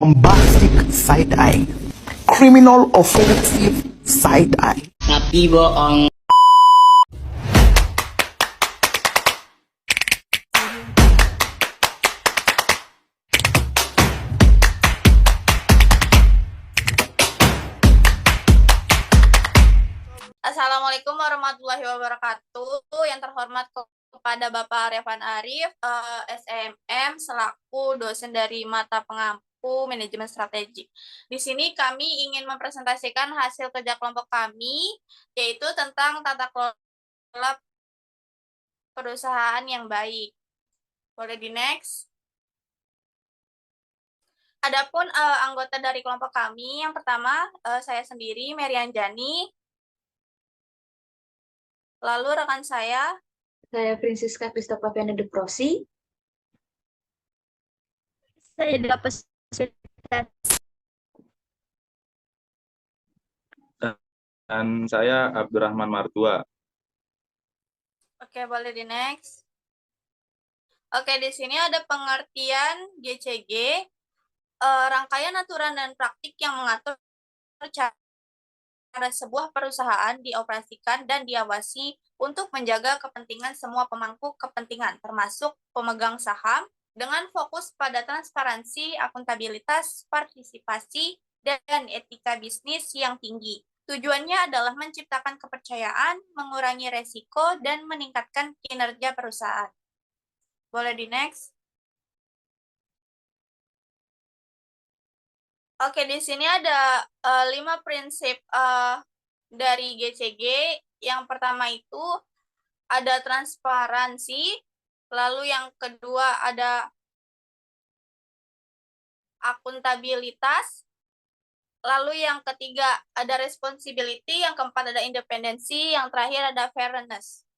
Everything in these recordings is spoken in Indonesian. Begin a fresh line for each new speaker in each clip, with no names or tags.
bombastic side-eye, criminal offensive side-eye.
Nabi bohong.
Assalamualaikum warahmatullahi wabarakatuh. Yang terhormat kepada Bapak Arifan Arif, SMM, selaku dosen dari mata pengampu manajemen strategik. Di sini kami ingin mempresentasikan hasil kerja kelompok kami, yaitu tentang tata kelola perusahaan yang baik. Boleh di next. Adapun anggota dari kelompok kami, yang pertama saya sendiri, Merian Jani. Lalu rekan saya
Francisca Kristopaviana de Prosi.
Saya dapat
Dan saya Abdurrahman Martua.
Oke, boleh di next. Oke, di sini ada pengertian GCG, rangkaian aturan dan praktik yang mengatur cara sebuah perusahaan dioperasikan dan diawasi untuk menjaga kepentingan semua pemangku kepentingan, termasuk pemegang saham, dengan fokus pada transparansi, akuntabilitas, partisipasi, dan etika bisnis yang tinggi. Tujuannya adalah menciptakan kepercayaan, mengurangi resiko, dan meningkatkan kinerja perusahaan. Boleh di next. Oke, di sini ada 5 prinsip dari GCG. Yang pertama itu ada transparansi, lalu yang kedua ada akuntabilitas, lalu yang ketiga ada responsibility, yang keempat ada independensi, yang terakhir ada fairness.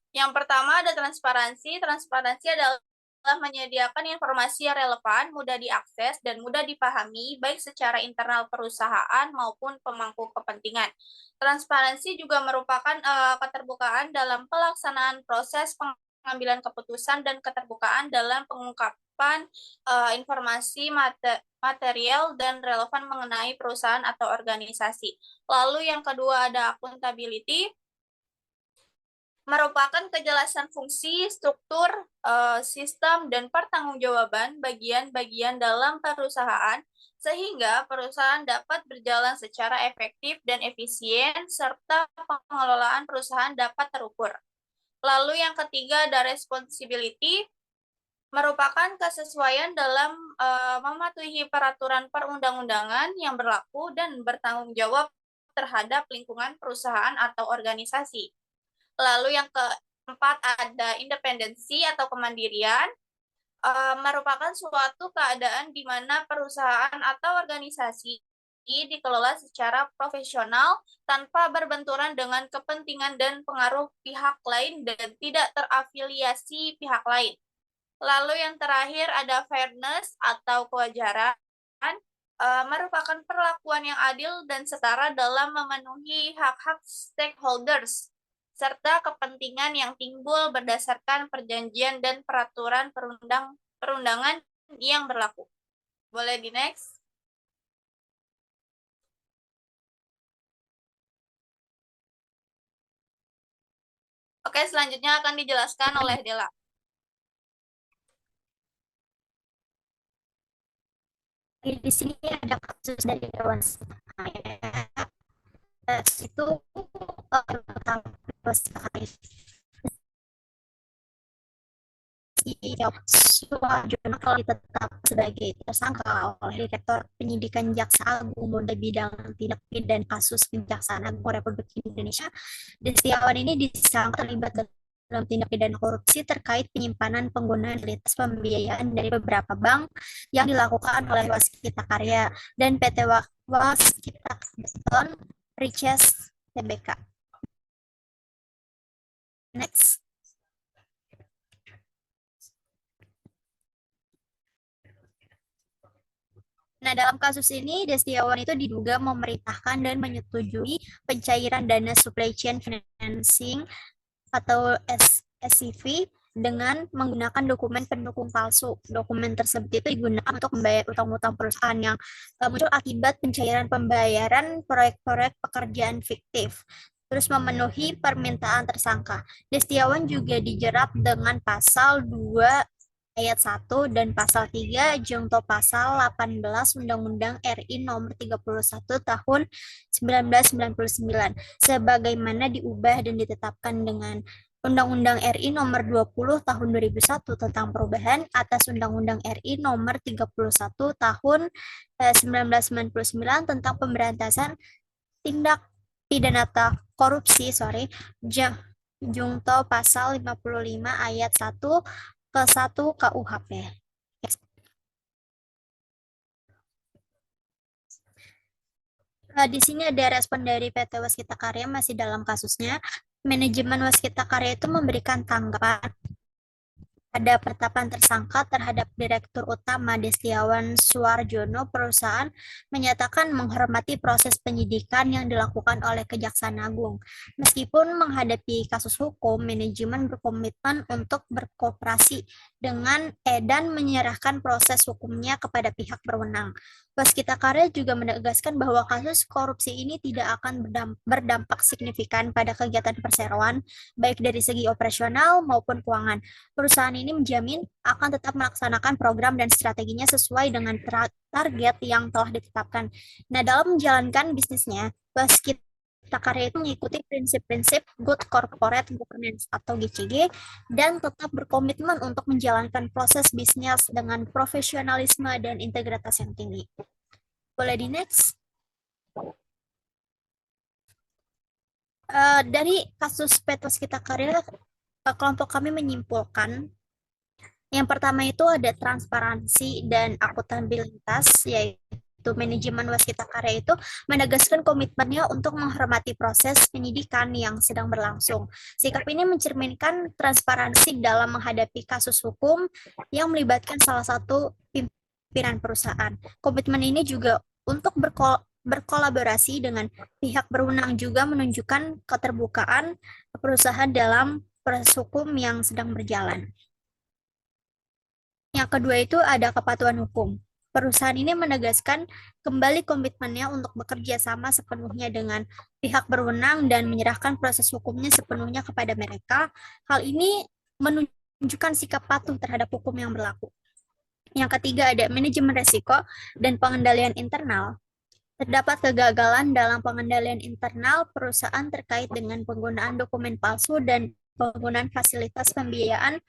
Yang pertama ada transparansi. Transparansi adalah menyediakan informasi yang relevan, mudah diakses, dan mudah dipahami, baik secara internal perusahaan maupun pemangku kepentingan. Transparansi juga merupakan keterbukaan dalam pelaksanaan proses pengambilan keputusan dan keterbukaan dalam pengungkapan informasi material dan relevan mengenai perusahaan atau organisasi. Lalu yang kedua ada accountability, merupakan kejelasan fungsi, struktur, sistem, dan pertanggungjawaban bagian-bagian dalam perusahaan, sehingga perusahaan dapat berjalan secara efektif dan efisien, serta pengelolaan perusahaan dapat terukur. Lalu yang ketiga ada responsibility, merupakan kesesuaian dalam mematuhi peraturan perundang-undangan yang berlaku dan bertanggung jawab terhadap lingkungan perusahaan atau organisasi. Lalu yang keempat ada independensi atau kemandirian, merupakan suatu keadaan di mana perusahaan atau organisasi dikelola secara profesional tanpa berbenturan dengan kepentingan dan pengaruh pihak lain dan tidak terafiliasi pihak lain. Lalu yang terakhir ada fairness atau kewajaran, merupakan perlakuan yang adil dan setara dalam memenuhi hak-hak stakeholders serta kepentingan yang timbul berdasarkan perjanjian dan peraturan perundangan yang berlaku. Boleh di next. Oke, selanjutnya akan dijelaskan oleh Dela.
di sini ada kasus dari Dewan itu tentang Suwarjono kalau ditetap sebagai tersangka oleh Direktur Penyidikan Jaksa Agung Polda Bidang Tindak Pidana Kasus Kejaksaan Agung Republik Indonesia. Dan Setiawan ini disangka terlibat dalam tindak pidana korupsi terkait penyimpanan penggunaan fasilitas pembiayaan dari beberapa bank yang dilakukan oleh Waskita Karya dan PT Waskita Keystone Riches Tbk. Next. Nah, dalam kasus ini, Destiawan itu diduga memerintahkan dan menyetujui pencairan dana supply chain financing atau SCV dengan menggunakan dokumen pendukung palsu. Dokumen tersebut itu digunakan untuk membayar utang-utang perusahaan yang muncul akibat pencairan pembayaran proyek-proyek pekerjaan fiktif. Terus memenuhi permintaan tersangka. Destiawan juga dijerat dengan pasal 2 ayat 1 dan pasal 3 junto pasal 18 Undang-Undang RI nomor 31 tahun 1999 sebagaimana diubah dan ditetapkan dengan Undang-Undang RI nomor 20 tahun 2001 tentang perubahan atas Undang-Undang RI nomor 31 tahun 1999 tentang pemberantasan tindak pidana korupsi, junto pasal 55 ayat 1 ke 1 KUHP. Di sini ada respon dari PT Waskita Karya masih dalam kasusnya. Manajemen Waskita Karya itu memberikan tanggapan ada penetapan tersangka terhadap Direktur Utama Destiawan Suarjono. Perusahaan menyatakan menghormati proses penyidikan yang dilakukan oleh Kejaksaan Agung. Meskipun menghadapi kasus hukum, manajemen berkomitmen untuk berkooperasi dan menyerahkan proses hukumnya kepada pihak berwenang. Waskita Karya juga menegaskan bahwa kasus korupsi ini tidak akan berdampak signifikan pada kegiatan perseroan, baik dari segi operasional maupun keuangan. Perusahaan ini menjamin akan tetap melaksanakan program dan strateginya sesuai dengan target yang telah ditetapkan. Nah, dalam menjalankan bisnisnya, Waskita Karya itu mengikuti prinsip-prinsip Good Corporate Governance atau GCG dan tetap berkomitmen untuk menjalankan proses bisnis dengan profesionalisme dan integritas yang tinggi. Boleh di next? Dari kasus PT Waskita Karya, kelompok kami menyimpulkan yang pertama itu ada transparansi dan akuntabilitas, yaitu manajemen Waskita Karya itu menegaskan komitmennya untuk menghormati proses penyidikan yang sedang berlangsung. Sikap ini mencerminkan transparansi dalam menghadapi kasus hukum yang melibatkan salah satu pimpinan perusahaan. Komitmen ini juga untuk berkolaborasi dengan pihak berwenang juga menunjukkan keterbukaan perusahaan dalam proses hukum yang sedang berjalan. Yang kedua itu ada kepatuhan hukum. Perusahaan ini menegaskan kembali komitmennya untuk bekerja sama sepenuhnya dengan pihak berwenang dan menyerahkan proses hukumnya sepenuhnya kepada mereka. Hal ini menunjukkan sikap patuh terhadap hukum yang berlaku. Yang ketiga ada manajemen resiko dan pengendalian internal. Terdapat kegagalan dalam pengendalian internal perusahaan terkait dengan penggunaan dokumen palsu dan penggunaan fasilitas pembiayaan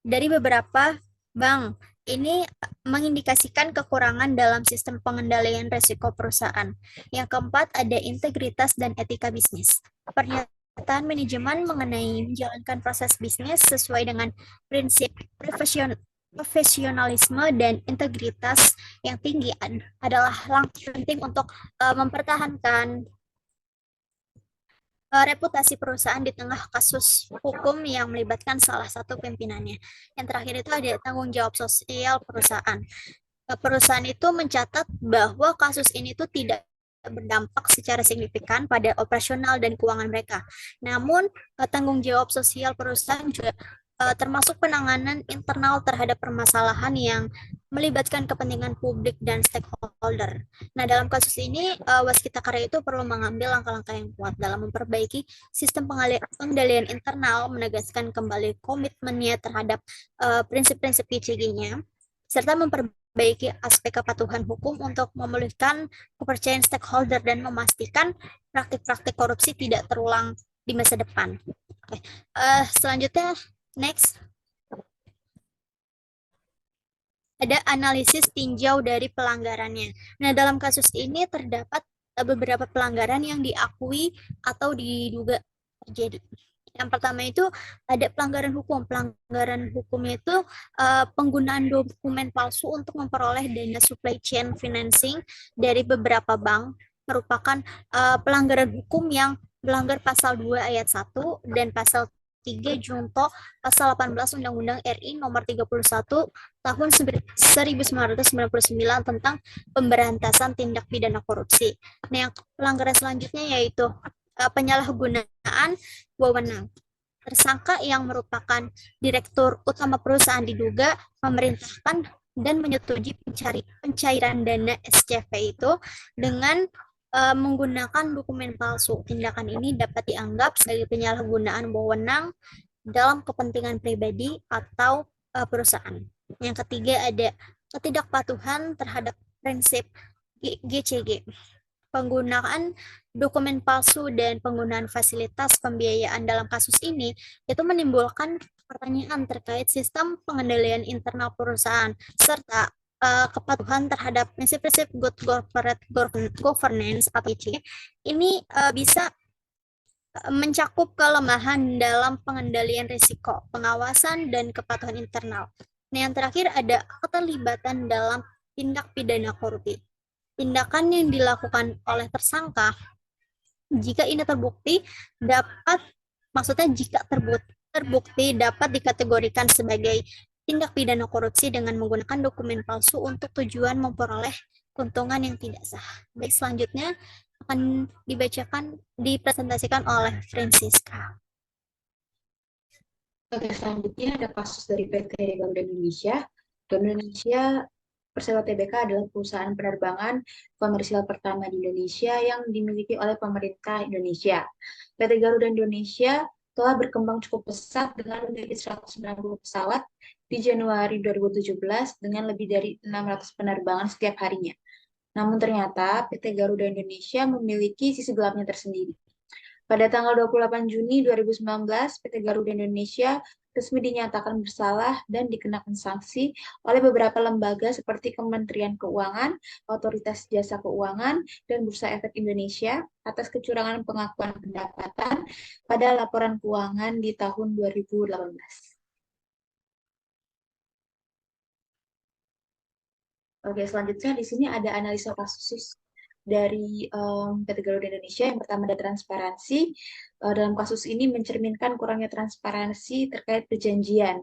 dari beberapa bank. Ini mengindikasikan kekurangan dalam sistem pengendalian risiko perusahaan. Yang keempat, ada integritas dan etika bisnis. Pernyataan manajemen mengenai menjalankan proses bisnis sesuai dengan prinsip profesionalisme dan integritas yang tinggi adalah langkah penting untuk mempertahankan reputasi perusahaan di tengah kasus hukum yang melibatkan salah satu pimpinannya. Yang terakhir itu ada tanggung jawab sosial perusahaan. Perusahaan itu mencatat bahwa kasus ini tuh tidak berdampak secara signifikan pada operasional dan keuangan mereka. Namun, tanggung jawab sosial perusahaan juga termasuk penanganan internal terhadap permasalahan yang melibatkan kepentingan publik dan stakeholder. Nah, dalam kasus ini, Waskita Karya itu perlu mengambil langkah-langkah yang kuat dalam memperbaiki sistem pengendalian internal, menegaskan kembali komitmennya terhadap prinsip-prinsip GCG-nya, serta memperbaiki aspek kepatuhan hukum untuk memulihkan kepercayaan stakeholder dan memastikan praktik-praktik korupsi tidak terulang di masa depan. Oke. Selanjutnya, next. Ada analisis tinjau dari pelanggarannya. Nah, dalam kasus ini terdapat beberapa pelanggaran yang diakui atau diduga terjadi. Yang pertama itu ada pelanggaran hukum. Pelanggaran hukumnya itu penggunaan dokumen palsu untuk memperoleh dana supply chain financing dari beberapa bank merupakan pelanggaran hukum yang melanggar pasal 2 ayat 1 dan pasal 3 junto pasal 18 Undang-Undang RI nomor 31 tahun 1999 tentang pemberantasan tindak pidana korupsi. Nah, yang pelanggaran selanjutnya yaitu penyalahgunaan wewenang. Tersangka yang merupakan direktur utama perusahaan diduga memerintahkan dan menyetujui pencairan dana SCV itu dengan menggunakan dokumen palsu. Tindakan ini dapat dianggap sebagai penyalahgunaan wewenang dalam kepentingan pribadi atau perusahaan. Yang ketiga ada ketidakpatuhan terhadap prinsip GCG. Penggunaan dokumen palsu dan penggunaan fasilitas pembiayaan dalam kasus ini itu menimbulkan pertanyaan terkait sistem pengendalian internal perusahaan serta kepatuhan terhadap prinsip-prinsip good corporate governance atau GCG. Ini bisa mencakup kelemahan dalam pengendalian risiko, pengawasan, dan kepatuhan internal. Nah, yang terakhir ada keterlibatan dalam tindak pidana korupsi. Tindakan yang dilakukan oleh tersangka, jika ini terbukti, jika terbukti dapat dikategorikan sebagai tindak pidana korupsi dengan menggunakan dokumen palsu untuk tujuan memperoleh keuntungan yang tidak sah. Baik, selanjutnya akan dipresentasikan oleh Francisca.
Oke, selanjutnya ada kasus dari PT Garuda Indonesia. Garuda Indonesia Persero Tbk adalah perusahaan penerbangan komersial pertama di Indonesia yang dimiliki oleh pemerintah Indonesia. PT Garuda Indonesia telah berkembang cukup pesat dengan memiliki 190 pesawat di Januari 2017 dengan lebih dari 600 penerbangan setiap harinya. Namun ternyata PT Garuda Indonesia memiliki sisi gelapnya tersendiri. Pada tanggal 28 Juni 2019, PT Garuda Indonesia resmi dinyatakan bersalah dan dikenakan sanksi oleh beberapa lembaga seperti Kementerian Keuangan, Otoritas Jasa Keuangan, dan Bursa Efek Indonesia atas kecurangan pengakuan pendapatan pada laporan keuangan di tahun 2018. Oke, selanjutnya di sini ada analisa kasus dari PT Garuda Indonesia. Yang pertama ada transparansi. Dalam kasus ini mencerminkan kurangnya transparansi terkait perjanjian.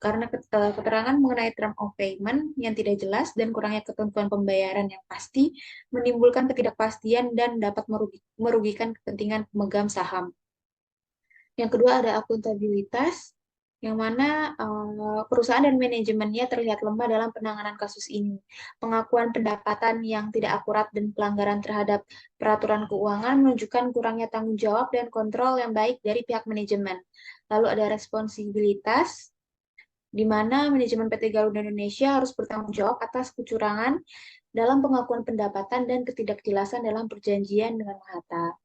Karena keterangan mengenai term of payment yang tidak jelas dan kurangnya ketentuan pembayaran yang pasti menimbulkan ketidakpastian dan dapat merugikan kepentingan pemegang saham. Yang kedua ada akuntabilitas, yang mana perusahaan dan manajemennya terlihat lemah dalam penanganan kasus ini. Pengakuan pendapatan yang tidak akurat dan pelanggaran terhadap peraturan keuangan menunjukkan kurangnya tanggung jawab dan kontrol yang baik dari pihak manajemen. Lalu ada responsibilitas, di mana manajemen PT Garuda Indonesia harus bertanggung jawab atas kecurangan dalam pengakuan pendapatan dan ketidakjelasan dalam perjanjian dengan Mahathir.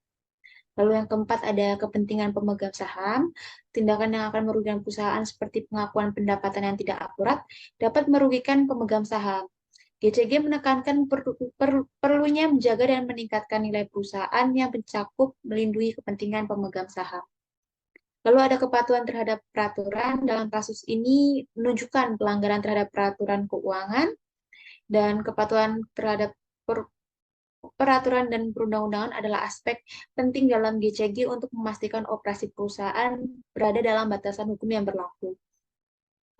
Lalu yang keempat ada kepentingan pemegang saham. Tindakan yang akan merugikan perusahaan seperti pengakuan pendapatan yang tidak akurat dapat merugikan pemegang saham. GCG menekankan perlunya menjaga dan meningkatkan nilai perusahaan yang mencakup melindungi kepentingan pemegang saham. Lalu ada kepatuhan terhadap peraturan. Dalam kasus ini menunjukkan pelanggaran terhadap peraturan keuangan dan kepatuhan terhadap peraturan dan perundang-undangan adalah aspek penting dalam GCG untuk memastikan operasi perusahaan berada dalam batasan hukum yang berlaku.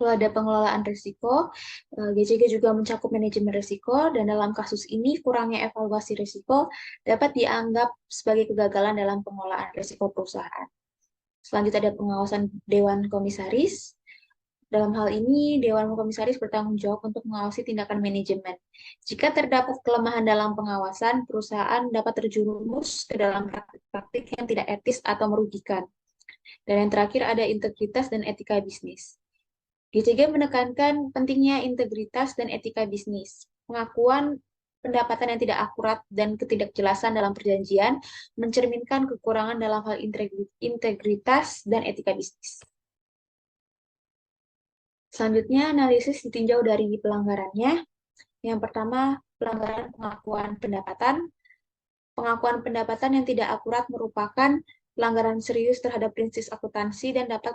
Lalu ada pengelolaan risiko, GCG juga mencakup manajemen risiko, dan dalam kasus ini kurangnya evaluasi risiko dapat dianggap sebagai kegagalan dalam pengelolaan risiko perusahaan. Selanjutnya ada pengawasan Dewan Komisaris. Dalam hal ini, Dewan Komisaris bertanggung jawab untuk mengawasi tindakan manajemen. Jika terdapat kelemahan dalam pengawasan, perusahaan dapat terjerumus ke dalam praktik yang tidak etis atau merugikan. Dan yang terakhir ada integritas dan etika bisnis. GCG menekankan pentingnya integritas dan etika bisnis. Pengakuan pendapatan yang tidak akurat dan ketidakjelasan dalam perjanjian mencerminkan kekurangan dalam hal integritas dan etika bisnis. Selanjutnya, analisis ditinjau dari pelanggarannya. Yang pertama, pelanggaran pengakuan pendapatan. Pengakuan pendapatan yang tidak akurat merupakan pelanggaran serius terhadap prinsip akuntansi dan dapat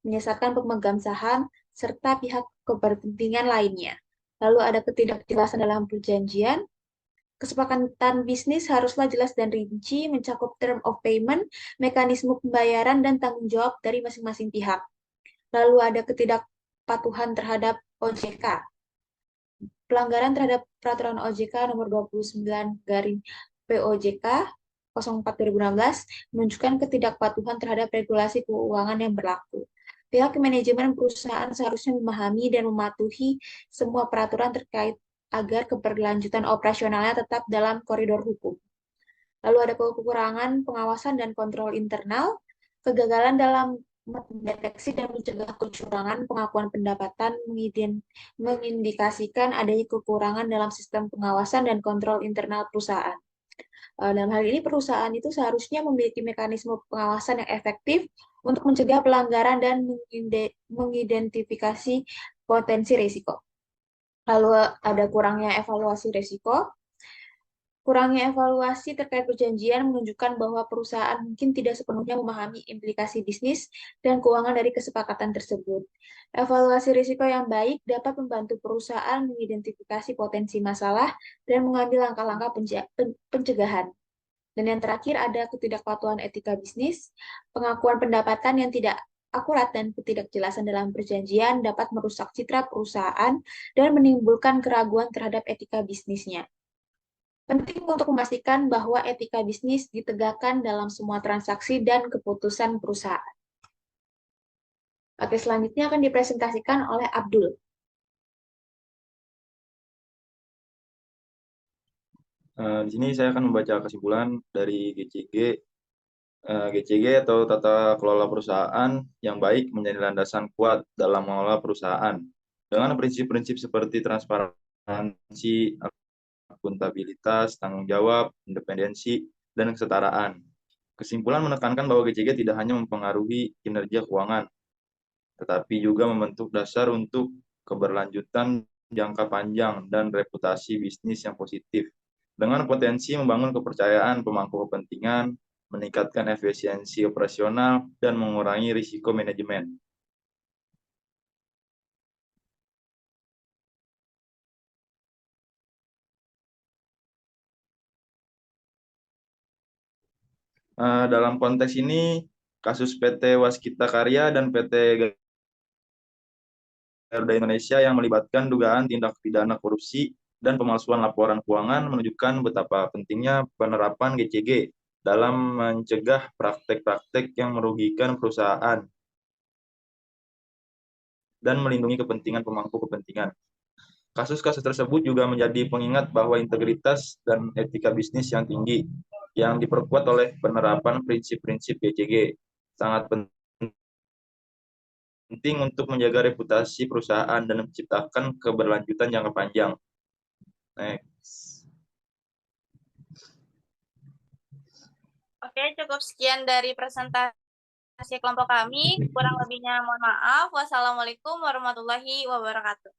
menyesatkan pemegang saham serta pihak kepentingan lainnya. Lalu ada ketidakjelasan dalam perjanjian. Kesepakatan bisnis haruslah jelas dan rinci, mencakup term of payment, mekanisme pembayaran, dan tanggung jawab dari masing-masing pihak. Lalu ada ketidakpatuhan terhadap OJK. Pelanggaran terhadap peraturan OJK nomor 29 garing POJK 04/2016 menunjukkan ketidakpatuhan terhadap regulasi keuangan yang berlaku. Pihak manajemen perusahaan seharusnya memahami dan mematuhi semua peraturan terkait agar keberlanjutan operasionalnya tetap dalam koridor hukum. Lalu ada kekurangan pengawasan dan kontrol internal, kegagalan dalam mendeteksi dan mencegah kecurangan pengakuan pendapatan mengindikasikan adanya kekurangan dalam sistem pengawasan dan kontrol internal perusahaan. Dalam hal ini perusahaan itu seharusnya memiliki mekanisme pengawasan yang efektif untuk mencegah pelanggaran dan mengidentifikasi potensi risiko. Lalu ada kurangnya evaluasi risiko. Kurangnya evaluasi terkait perjanjian menunjukkan bahwa perusahaan mungkin tidak sepenuhnya memahami implikasi bisnis dan keuangan dari kesepakatan tersebut. Evaluasi risiko yang baik dapat membantu perusahaan mengidentifikasi potensi masalah dan mengambil langkah-langkah pencegahan. Dan yang terakhir ada ketidakpatuhan etika bisnis. Pengakuan pendapatan yang tidak akurat dan ketidakjelasan dalam perjanjian dapat merusak citra perusahaan dan menimbulkan keraguan terhadap etika bisnisnya. Penting untuk memastikan bahwa etika bisnis ditegakkan dalam semua transaksi dan keputusan perusahaan. Oke, selanjutnya akan dipresentasikan oleh Abdul.
Di sini saya akan membaca kesimpulan dari GCG. GCG atau tata kelola perusahaan yang baik menjadi landasan kuat dalam mengelola perusahaan. Dengan prinsip-prinsip seperti transparansi, akuntabilitas, tanggung jawab, independensi, dan kesetaraan. Kesimpulan menekankan bahwa GCG tidak hanya mempengaruhi kinerja keuangan, tetapi juga membentuk dasar untuk keberlanjutan jangka panjang dan reputasi bisnis yang positif, dengan potensi membangun kepercayaan pemangku kepentingan, meningkatkan efisiensi operasional, dan mengurangi risiko manajemen. Dalam konteks ini, kasus PT Waskita Karya dan PT Garuda Indonesia yang melibatkan dugaan tindak pidana korupsi dan pemalsuan laporan keuangan menunjukkan betapa pentingnya penerapan GCG dalam mencegah praktek-praktek yang merugikan perusahaan dan melindungi kepentingan pemangku kepentingan. Kasus-kasus tersebut juga menjadi pengingat bahwa integritas dan etika bisnis yang tinggi yang diperkuat oleh penerapan prinsip-prinsip GCG sangat penting untuk menjaga reputasi perusahaan dan menciptakan keberlanjutan jangka panjang. Next.
Oke, cukup sekian dari presentasi kelompok kami. Kurang lebihnya mohon maaf. Wassalamualaikum warahmatullahi wabarakatuh.